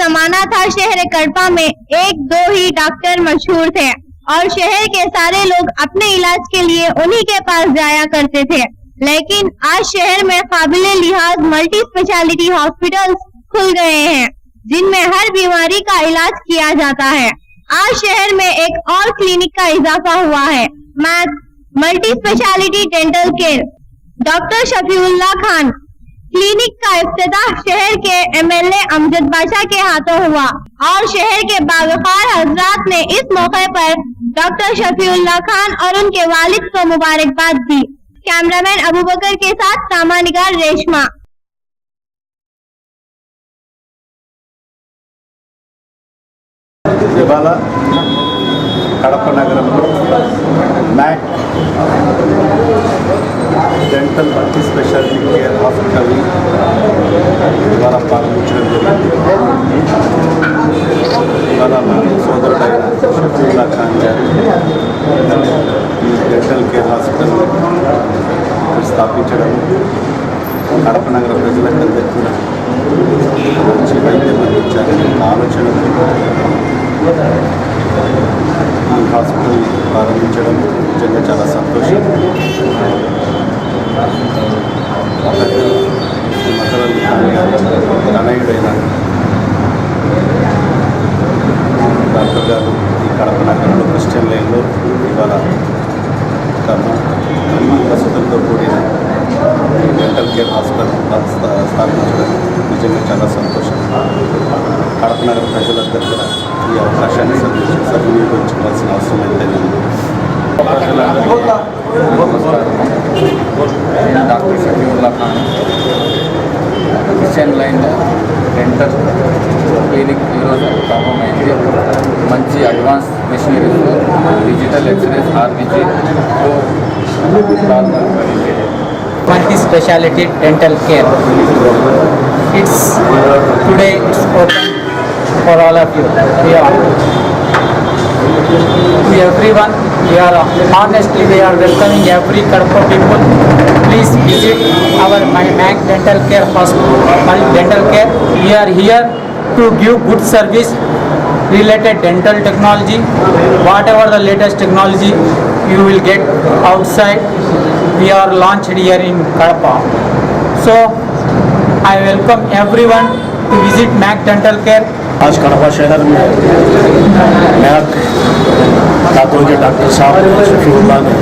जमाना था शहर कड़पा में एक दो ही डॉक्टर मशहूर थे और शहर के सारे लोग अपने इलाज के लिए उन्हीं के पास जाया करते थे। लेकिन आज शहर में काबिले लिहाज मल्टी स्पेशलिटी हॉस्पिटल्स खुल गए हैं जिनमें हर बीमारी का इलाज किया जाता है। आज शहर में एक और क्लिनिक का इजाफा हुआ है, multi speciality dental care. Doctor Shafiullah Khan clinic का इफ्तिताह शहर के एमएलए अमजद बादशाह के हाथों हुआ और शहर के बावकार हजरात ने इस मौके पर डॉक्टर शफीउल्लाह खान और उनके वालिद को मुबारकबाद दी। कैमरामैन अबू बकर के साथ सामानिगार रेशमा। ఇవాళ కడప నగరంలో Mac dental multi speciality care hospital ఇవాళ ప్రారంభించడం జరిగింది. ఇవాళ మా సోదరుడైన షఫీవుల్లా ఖాన్ గారు ఈ డెంటల్ కేర్ హాస్పిటల్ స్థాపించడం కడప నగర ప్రజలందరికీ కూడా మంచి వైద్యం అందించాలని ఆలోచనతో ఈ హాస్పిటల్ ప్రారంభించడం నిజంగా చాలా సంతోషం. పెద్దలు మదరల్ ఖాన్ గారు తనయుడైన డాక్టర్ గారు ఈ కడప నగరంలో క్రిస్టియన్ లైన్లో ఇవాళ అన్ని వసతులతో కూడిన డెంటల్ కేర్ హాస్పిటల్ స్థాపించడం నిజంగా చాలా సంతోషం. కడప నగర ప్రజలందరూ కూడా ఈ అవకాశాన్ని సద్వినియోగించుకోవాల్సిన అవసరం ఎంతైనా ఉంది. నేను doctor Shafiullah Khan Christian line dental clinic ఈరోజు ప్రారంభమైంది. మంచి advance machineries, digital X rays, RVG Multi speciality dental care. Today it's open for all of you. To everyone, we are welcoming every Kadapa people. Please visit our Mac Dental Care Hospital, Dental Care. We are here to give good service related dental technology. Whatever the latest technology you will get outside, we are launched here in Kadapa. So I welcome everyone to visit Mac Dental Care. आज कड़पा शहर में Mac दातों के doctor साहब शफीउल्लाह ने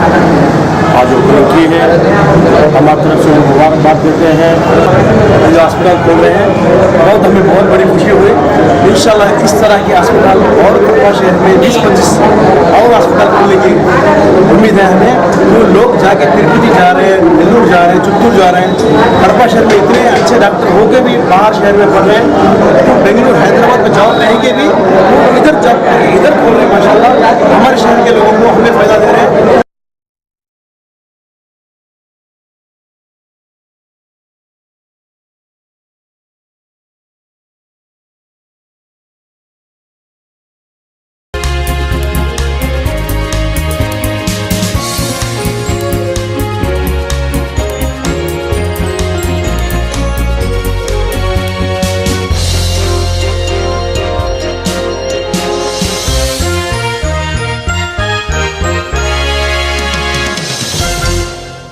आज opening की है। हमारी तरफ से मुबारकबाद देते हैं। जो हॉस्पिटल खोल रहे हैं हमें बहुत बड़ी खुशी हुई। इंशाल्लाह इस तरह की हॉस्पिटल और कड़पा शहर में 20-25 और हॉस्पिटल खोलने की उम्मीद है हमें। जो लोग जाके तिरुपति जा रहे हैं, नेल्लूर जा रहे हैं, चित्तूर जा रहे हैं, कड़पा शहर में इतने अच्छे डॉक्टर होकर भी बाहर शहर में पढ़ रहे हैं, तो बेंगलुरु हैदराबाद में जॉब रहेंगे भी इधर खोल रहे हैं। माशाल्लाह हमारे शहर के लोगों को हमें फ़ायदा दे रहे हैं।